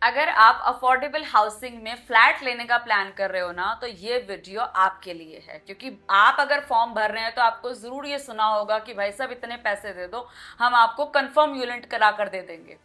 अगर आप affordable housing में फ्लैट लेने का प्लान कर रहे हो ना, तो ये वीडियो आपके लिए है। क्योंकि आप अगर फॉर्म भर रहे हैं तो आपको जरूर ये सुना होगा कि भाई साहब इतने पैसे दे दो, हम आपको कंफर्म यूनिट करा कर दे देंगे।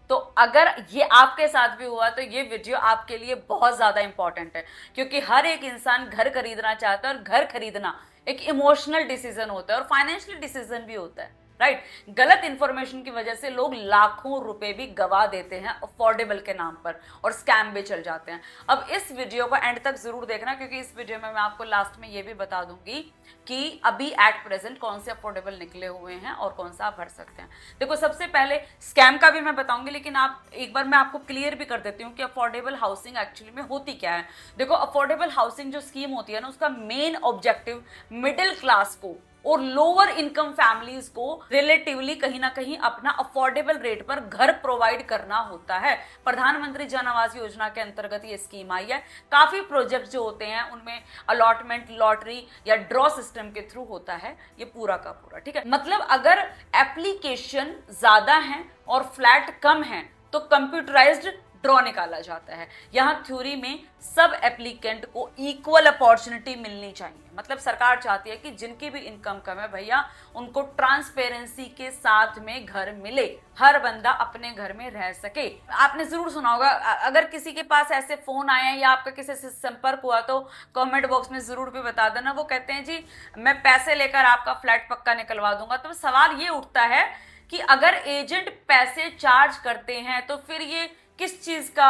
तो अगर ये आपके साथ भी हुआ तो ये वीडियो आपके लिए बहुत ज्यादा इंपॉर्टेंट है। क्योंकि हर एक इंसान घर खरीदना चाहता है, और घर खरीदना एक इमोशनल डिसीजन होता है और फाइनेंशियल डिसीजन भी होता है, राइट। गलत इंफॉर्मेशन की वजह से लोग लाखों रुपए भी गवा देते हैं अफोर्डेबल के नाम पर, और स्कैम भी चल जाते हैं। अब इस वीडियो को एंड तक जरूर देखना, क्योंकि इस वीडियो में मैं आपको लास्ट में ये भी बता दूंगी कि अभी एट प्रेजेंट कौन से अफोर्डेबल निकले हुए हैं और कौन सा आप भर सकते हैं। देखो, सबसे पहले स्कैम का भी मैं बताऊंगी, लेकिन आप एक बार मैं आपको क्लियर भी कर देती हूँ कि अफोर्डेबल हाउसिंग एक्चुअली में होती क्या है। देखो, अफोर्डेबल हाउसिंग जो स्कीम होती है ना, उसका मेन ऑब्जेक्टिव मिडिल क्लास को और लोअर इनकम फैमिलीज को रिलेटिवली कहीं ना कहीं अपना अफोर्डेबल रेट पर घर प्रोवाइड करना होता है। प्रधानमंत्री जन आवास योजना के अंतर्गत ये स्कीम आई है। काफी प्रोजेक्ट जो होते हैं उनमें अलॉटमेंट, लॉटरी या ड्रॉ सिस्टम के थ्रू होता है ये पूरा का पूरा, ठीक है। मतलब अगर एप्लीकेशन ज्यादा है और फ्लैट कम है तो कंप्यूटराइज्ड ड्रॉ निकाला जाता है। यहां थ्योरी में सब एप्लीकेंट को इक्वल अपॉर्चुनिटी मिलनी चाहिए। मतलब सरकार चाहती है कि जिनकी भी इनकम कम है भैया, उनको ट्रांसपेरेंसी के साथ में घर मिले, हर बंदा अपने घर में रह सके। आपने जरूर सुना होगा, अगर किसी के पास ऐसे फोन आए हैं या आपका किसी से संपर्क हुआ तो कमेंट बॉक्स में जरूर भी बता देना। वो कहते हैं जी मैं पैसे लेकर आपका फ्लैट पक्का निकलवा दूंगा। तो सवाल ये उठता है कि अगर एजेंट पैसे चार्ज करते हैं तो फिर ये किस चीज का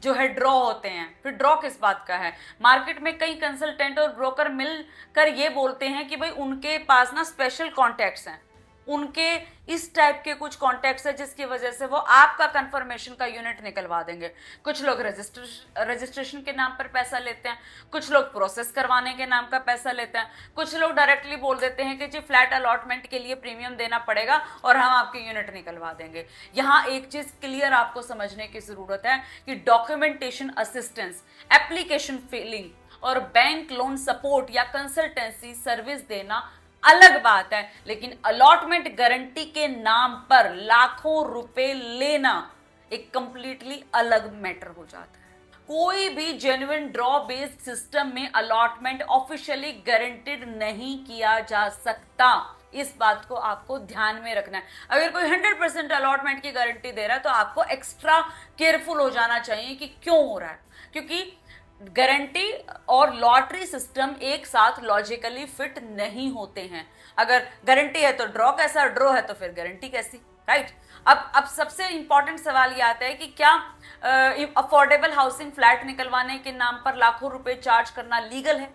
जो है ड्रॉ होते हैं, फिर ड्रॉ किस बात का है। मार्केट में कई कंसल्टेंट और ब्रोकर मिलकर ये बोलते हैं कि भाई उनके पास ना स्पेशल कॉन्टैक्ट्स हैं, उनके इस टाइप के कुछ कॉन्टैक्ट्स है जिसकी वजह से वो आपका कंफर्मेशन का यूनिट निकलवा देंगे। कुछ लोग रजिस्ट्रेशन के नाम पर पैसा लेते हैं, कुछ लोग प्रोसेस करवाने के नाम का पैसा लेते हैं, कुछ लोग डायरेक्टली बोल देते हैं कि जी फ्लैट अलॉटमेंट के लिए प्रीमियम देना पड़ेगा और हम आपके यूनिट निकलवा देंगे। यहाँ एक चीज क्लियर आपको समझने की जरूरत है कि डॉक्यूमेंटेशन असिस्टेंस, एप्लीकेशन फिलिंग और बैंक लोन सपोर्ट या कंसल्टेंसी सर्विस देना अलग बात है, लेकिन अलॉटमेंट गारंटी के नाम पर लाखों रुपए लेना एक कंप्लीटली अलग मैटर हो जाता है। कोई भी जेन्युइन ड्रॉ बेस्ड सिस्टम में अलॉटमेंट ऑफिशियली गारंटीड नहीं किया जा सकता। इस बात को आपको ध्यान में रखना है। अगर कोई 100% अलॉटमेंट की गारंटी दे रहा है तो आपको एक्स्ट्रा केयरफुल हो जाना चाहिए कि क्यों हो रहा है, क्योंकि गारंटी और लॉटरी सिस्टम एक साथ लॉजिकली फिट नहीं होते हैं। अगर गारंटी है तो ड्रॉ कैसा, ड्रॉ है तो फिर गारंटी कैसी, राइट। अब सबसे इंपॉर्टेंट सवाल ये आता है कि क्या अफोर्डेबल हाउसिंग फ्लैट निकलवाने के नाम पर लाखों रुपए चार्ज करना लीगल है?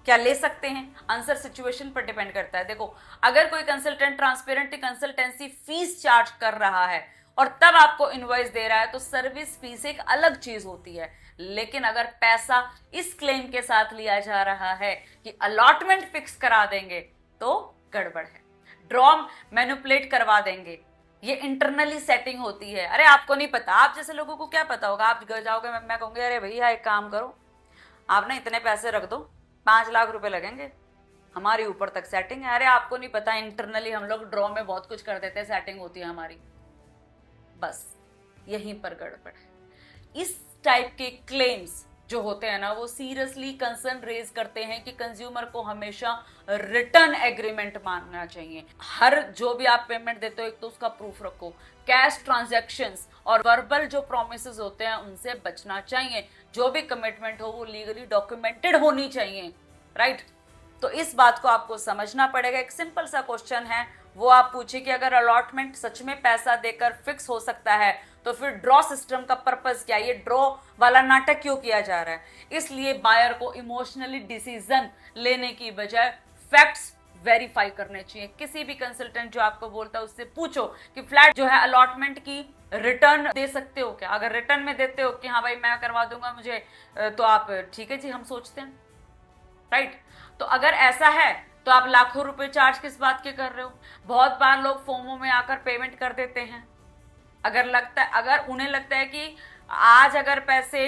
क्या ले सकते हैं? आंसर सिचुएशन पर डिपेंड करता है। देखो, अगर कोई consultant transparent consultancy fees charge कर रहा है और तब आपको इनवॉइस दे रहा है तो सर्विस फीस एक अलग चीज होती है। लेकिन अगर पैसा इस क्लेम के साथ लिया जा रहा है कि अलॉटमेंट फिक्स करा देंगे तो गड़बड़ है, ड्रॉ मैनिपुलेट करवा देंगे, ये इंटरनली सेटिंग होती है। अरे आपको नहीं पता, आप जैसे लोगों को क्या पता होगा। आप घर जाओगे, मैं कहूंगी अरे भैया एक काम करो, आप ना इतने पैसे रख दो, 5 लाख रुपए लगेंगे, हमारी ऊपर तक सेटिंग है। अरे आपको नहीं पता, इंटरनली हम लोग ड्रॉ में बहुत कुछ कर देते हैं, सेटिंग होती है हमारी। बस यहीं पर गड़बड़ है। इस टाइप के क्लेम्स जो होते हैं ना, वो सीरियसली कंसर्न रेज करते हैं कि कंज्यूमर को हमेशा रिटर्न एग्रीमेंट मानना चाहिए। हर जो भी आप पेमेंट देते हो एक तो उसका प्रूफ रखो। कैश ट्रांजैक्शंस और वर्बल जो प्रॉमिसेस होते हैं उनसे बचना चाहिए। जो भी कमिटमेंट हो वो लीगली डॉक्यूमेंटेड होनी चाहिए, राइट। तो इस बात को आपको समझना पड़ेगा। एक सिंपल सा क्वेश्चन है, वो आप पूछिए कि अगर अलॉटमेंट सच में पैसा देकर फिक्स हो सकता है तो फिर ड्रॉ सिस्टम का पर्पस क्या है? ये ड्रॉ वाला नाटक क्यों किया जा रहा है? इसलिए बायर को इमोशनली डिसीजन लेने की बजाय फैक्ट्स वेरीफाई करने चाहिए। किसी भी कंसल्टेंट जो आपको बोलता है उससे पूछो कि फ्लैट जो है अलॉटमेंट की रिटर्न दे सकते हो क्या? अगर रिटर्न में देते हो कि हाँ भाई मैं करवा दूंगा मुझे, तो आप ठीक है जी हम सोचते हैं, राइट। तो अगर ऐसा है तो आप लाखों रुपए चार्ज किस बात के कर रहे हो? बहुत बार लोग फोमो में आकर पेमेंट कर देते हैं। अगर उन्हें लगता है कि आज अगर पैसे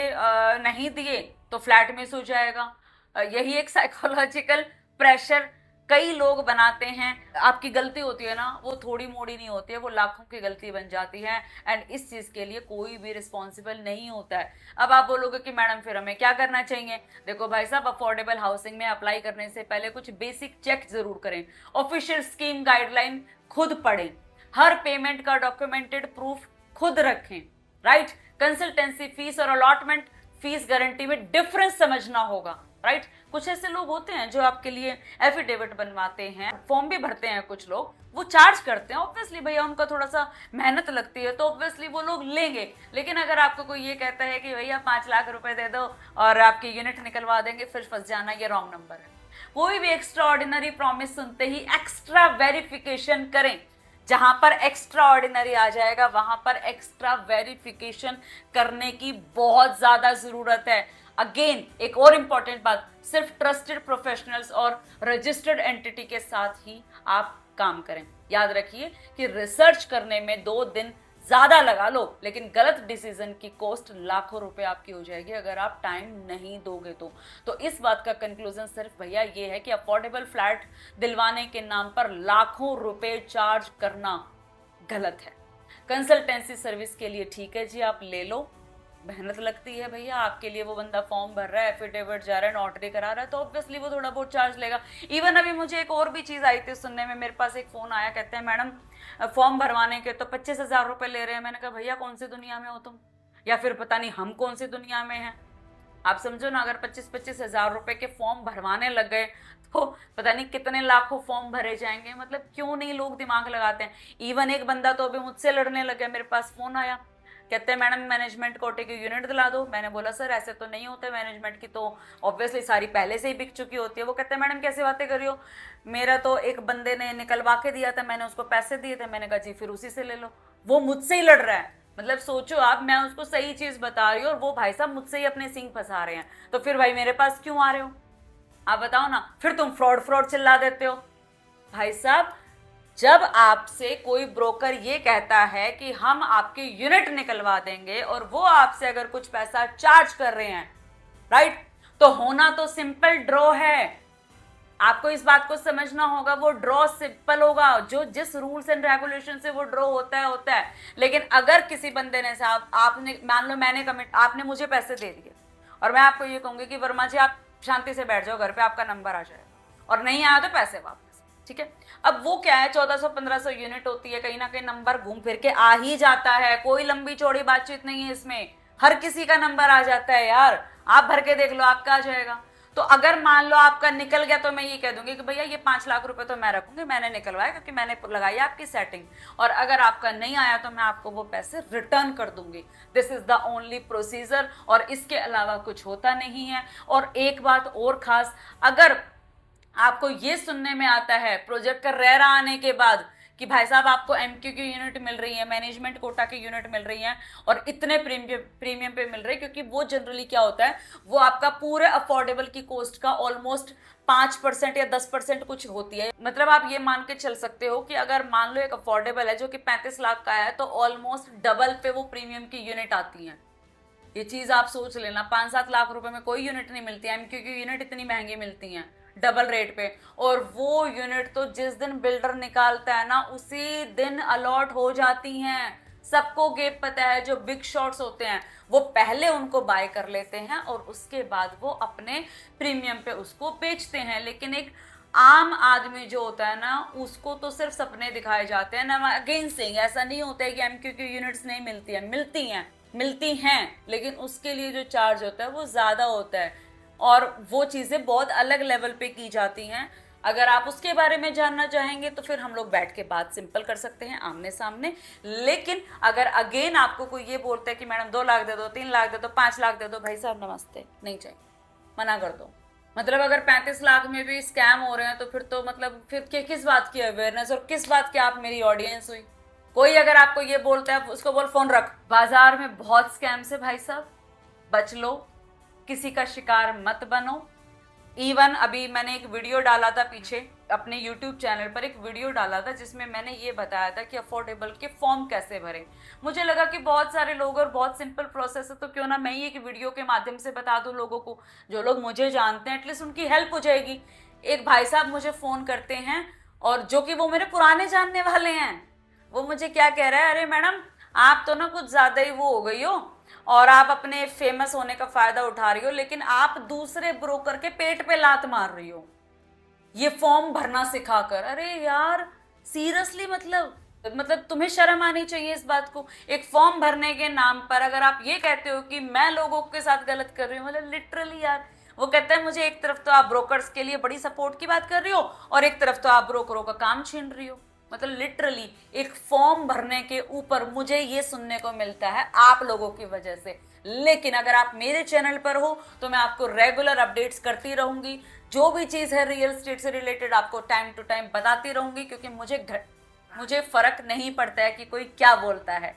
नहीं दिए तो फ्लैट मिस हो जाएगा, यही एक साइकोलॉजिकल प्रेशर कई लोग बनाते हैं, आपकी गलती होती है ना, वो थोड़ी मोड़ी नहीं होती है, वो लाखों की गलती बन जाती है। एंड इस चीज के लिए कोई भी रिस्पॉन्सिबल नहीं होता है। अब आप बोलोगे कि मैडम फिर हमें क्या करना चाहिए? देखो भाई साहब, अफोर्डेबल हाउसिंग में अप्लाई करने से पहले कुछ बेसिक चेक जरूर करें। ऑफिशियल स्कीम गाइडलाइन खुद पढ़ें, हर पेमेंट का डॉक्यूमेंटेड प्रूफ खुद रखें, राइट? कंसल्टेंसी फीस और अलॉटमेंट फीस गारंटी में डिफरेंस समझना होगा, राइट? कुछ ऐसे लोग होते हैं जो आपके लिए एफिडेविट बनवाते हैं, फॉर्म भी भरते हैं, कुछ लोग वो चार्ज करते हैं। ऑब्वियसली भैया उनका थोड़ा सा मेहनत लगती है, तो ऑब्वियसली वो लोग लेंगे। लेकिन अगर आपको कोई ये कहता है कि भैया 5 लाख रुपए दे दो और आपकी यूनिट निकलवा देंगे, फिर फंस जाना, ये रॉन्ग नंबर है। कोई भी एक्स्ट्रा ऑर्डिनरी प्रॉमिस सुनते ही एक्स्ट्रा वेरिफिकेशन करें। जहां पर एक्स्ट्रा ऑर्डिनरी आ जाएगा वहां पर एक्स्ट्रा वेरिफिकेशन करने की बहुत ज्यादा जरूरत है। अगेन एक और इंपॉर्टेंट बात, सिर्फ ट्रस्टेड प्रोफेशनल्स और रजिस्टर्ड एंटिटी के साथ ही आप काम करें। याद रखिए कि रिसर्च करने में 2 दिन ज्यादा लगा लो, लेकिन गलत डिसीजन की कॉस्ट लाखों रुपए आपकी हो जाएगी अगर आप टाइम नहीं दोगे तो इस बात का कंक्लूजन सिर्फ भैया ये है कि अफोर्डेबल फ्लैट दिलवाने के नाम पर लाखों रुपए चार्ज करना गलत है। कंसल्टेंसी सर्विस के लिए ठीक है जी, आप ले लो, मेहनत लगती है भैया आपके लिए, वो बंदा फॉर्म भर रहा है, एफिडेविट जा रहा है, नोटरी करा रहा है, तो ऑब्वियसली वो थोड़ा बहुत चार्ज लेगा। इवन अभी मुझे एक और भी चीज आई थी सुनने में, मेरे पास एक फोन आया, कहते हैं मैडम फॉर्म भरवाने के तो 25,000 रुपए ले रहे हैं। मैंने कहा भैया कौन सी दुनिया में हो तुम, या फिर पता नहीं हम कौन सी दुनिया में हैं। आप समझो ना, अगर 25,000 रुपए के फॉर्म भरवाने लग गए तो पता नहीं कितने लाखों फॉर्म भरे जाएंगे। मतलब क्यों नहीं लोग दिमाग लगाते हैं। इवन एक बंदा तो अभी मुझसे लड़ने लग गया, मेरे पास फोन आया, कहते हैं मैडम मैनेजमेंट कोटे की यूनिट दिला दो। मैंने बोला सर ऐसे तो नहीं होते, मैनेजमेंट की तो ऑब्वियसली सारी पहले से ही बिक चुकी होती है। वो कहते हैं मैडम कैसे बातें कर रही हो, मेरा तो एक बंदे ने निकलवा के दिया था, मैंने उसको पैसे दिए थे। मैंने कहा जी फिर उसी से ले लो। वो मुझसे ही लड़ रहा है। मतलब सोचो आप, मैं उसको सही चीज बता रही हूँ और वो भाई साहब मुझसे ही अपने सिंग फंसा रहे हैं। तो फिर भाई मेरे पास क्यों आ रहे हो? आप बताओ ना, फिर तुम फ्रॉड फ्रॉड चिल्ला देते हो। भाई साहब जब आपसे कोई ब्रोकर ये कहता है कि हम आपकी यूनिट निकलवा देंगे और वो आपसे अगर कुछ पैसा चार्ज कर रहे हैं, राइट, तो होना तो सिंपल ड्रॉ है। आपको इस बात को समझना होगा, वो ड्रॉ सिंपल होगा, जो जिस रूल्स एंड रेगुलेशन से वो ड्रॉ होता है। लेकिन अगर किसी बंदे ने साहब, आपने मान लो मैंने कमिट, आपने मुझे पैसे दे दिए और मैं आपको ये कहूंगी कि वर्मा जी आप शांति से बैठ जाओ घर पे, आपका नंबर आ जाएगा, और नहीं आया तो पैसे वापस, ठीक है। अब वो क्या है, 1400-1500 यूनिट होती है, कहीं ना कहीं नंबर घूम फिर के आ ही जाता है। कोई लंबी चौड़ी बातचीत नहीं है इसमें, हर किसी का नंबर आ जाता है यार। आप भर के देख लो, आपका आ जाएगा। तो अगर मान लो आपका निकल गया तो मैं ये कह दूंगी कि भैया ये 5 लाख रुपए तो मैं रखूंगी, मैंने निकलवाया क्योंकि मैंने लगाई आपकी सेटिंग, और अगर आपका नहीं आया तो मैं आपको वो पैसे रिटर्न कर दूंगी। This is the only procedure, और इसके अलावा कुछ होता नहीं है। और एक बात और खास, अगर आपको ये सुनने में आता है प्रोजेक्ट का रेरा आने के बाद कि भाई साहब आपको एमक्यू की यूनिट मिल रही है, मैनेजमेंट कोटा की यूनिट मिल रही है और इतने प्रीमियम पे मिल रही है, क्योंकि वो जनरली क्या होता है, वो आपका पूरे अफोर्डेबल की कॉस्ट का ऑलमोस्ट 5% या 10% कुछ होती है। मतलब आप ये मान के चल सकते हो कि अगर मान लो एक अफोर्डेबल है जो कि 35 लाख का है, तो ऑलमोस्ट डबल पे वो प्रीमियम की यूनिट आती है। ये चीज आप सोच लेना, 5-7 लाख रुपए में कोई यूनिट नहीं मिलती है। एमक्यू की यूनिट इतनी महंगी मिलती है डबल रेट पे, और वो यूनिट तो जिस दिन बिल्डर निकालता है ना उसी दिन अलॉट हो जाती हैं। सबको गेप पता है, जो बिग शॉट्स होते हैं वो पहले उनको बाय कर लेते हैं और उसके बाद वो अपने प्रीमियम पे उसको बेचते हैं। लेकिन एक आम आदमी जो होता है ना, उसको तो सिर्फ सपने दिखाए जाते हैं ना। अगेन सेइंग, ऐसा नहीं होता है कि एमक्यू की यूनिट्स नहीं मिलती हैं, मिलती हैं, लेकिन उसके लिए जो चार्ज होता है वो ज्यादा होता है और वो चीजें बहुत अलग लेवल पे की जाती हैं। अगर आप उसके बारे में जानना चाहेंगे तो फिर हम लोग बैठ के बात सिंपल कर सकते हैं आमने सामने। लेकिन अगर अगेन आपको कोई ये बोलता है कि मैडम 2 लाख दे दो, 3 लाख दे दो, 5 लाख दे दो, भाई साहब नमस्ते, नहीं चाहिए, मना कर दो। मतलब अगर 35 लाख में भी स्कैम हो रहे हैं तो फिर तो मतलब फिर किस बात की अवेयरनेस और किस बात की आप मेरी ऑडियंस हुई। कोई अगर आपको ये बोलता है उसको बोल फोन रख। बाजार में बहुत स्कैम्स है भाई साहब, बच लो, किसी का शिकार मत बनो। इवन अभी मैंने एक वीडियो डाला था पीछे अपने YouTube चैनल पर, एक वीडियो डाला था जिसमें मैंने ये बताया था कि अफोर्डेबल के फॉर्म कैसे भरें। मुझे लगा कि बहुत सारे लोग और बहुत सिंपल प्रोसेस है, तो क्यों ना मैं ही एक वीडियो के माध्यम से बता दूं लोगों को, जो लोग मुझे जानते हैं, एटलीस्ट उनकी हेल्प हो जाएगी। एक भाई साहब मुझे फोन करते हैं, और जो कि वो मेरे पुराने जानने वाले हैं, वो मुझे क्या कह रहा है, अरे मैडम आप तो ना कुछ ज्यादा ही वो हो गई हो, और आप अपने फेमस होने का फायदा उठा रही हो, लेकिन आप दूसरे ब्रोकर के पेट पे लात मार रही हो ये फॉर्म भरना सिखाकर। अरे यार सीरियसली, मतलब तुम्हें शर्म आनी चाहिए इस बात को। एक फॉर्म भरने के नाम पर अगर आप ये कहते हो कि मैं लोगों के साथ गलत कर रही हूँ, मतलब लिटरली यार। वो कहता है मुझे, एक तरफ तो आप ब्रोकर्स के लिए बड़ी सपोर्ट की बात कर रही हो, और एक तरफ तो आप ब्रोकरों का काम छीन रही हो। मतलब लिटरली एक फॉर्म भरने के ऊपर मुझे ये सुनने को मिलता है आप लोगों की वजह से। लेकिन अगर आप मेरे चैनल पर हो तो मैं आपको रेगुलर अपडेट्स करती रहूंगी, जो भी चीज है रियल एस्टेट से रिलेटेड आपको टाइम टू टाइम बताती रहूंगी, क्योंकि मुझे फर्क नहीं पड़ता है कि कोई क्या बोलता है।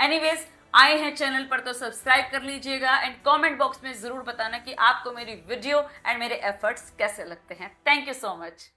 एनीवेज, आए हैं चैनल पर तो सब्सक्राइब कर लीजिएगा, एंड कमेंट बॉक्स में जरूर बताना कि आपको मेरी वीडियो एंड मेरे एफर्ट्स कैसे लगते हैं। Thank you so much.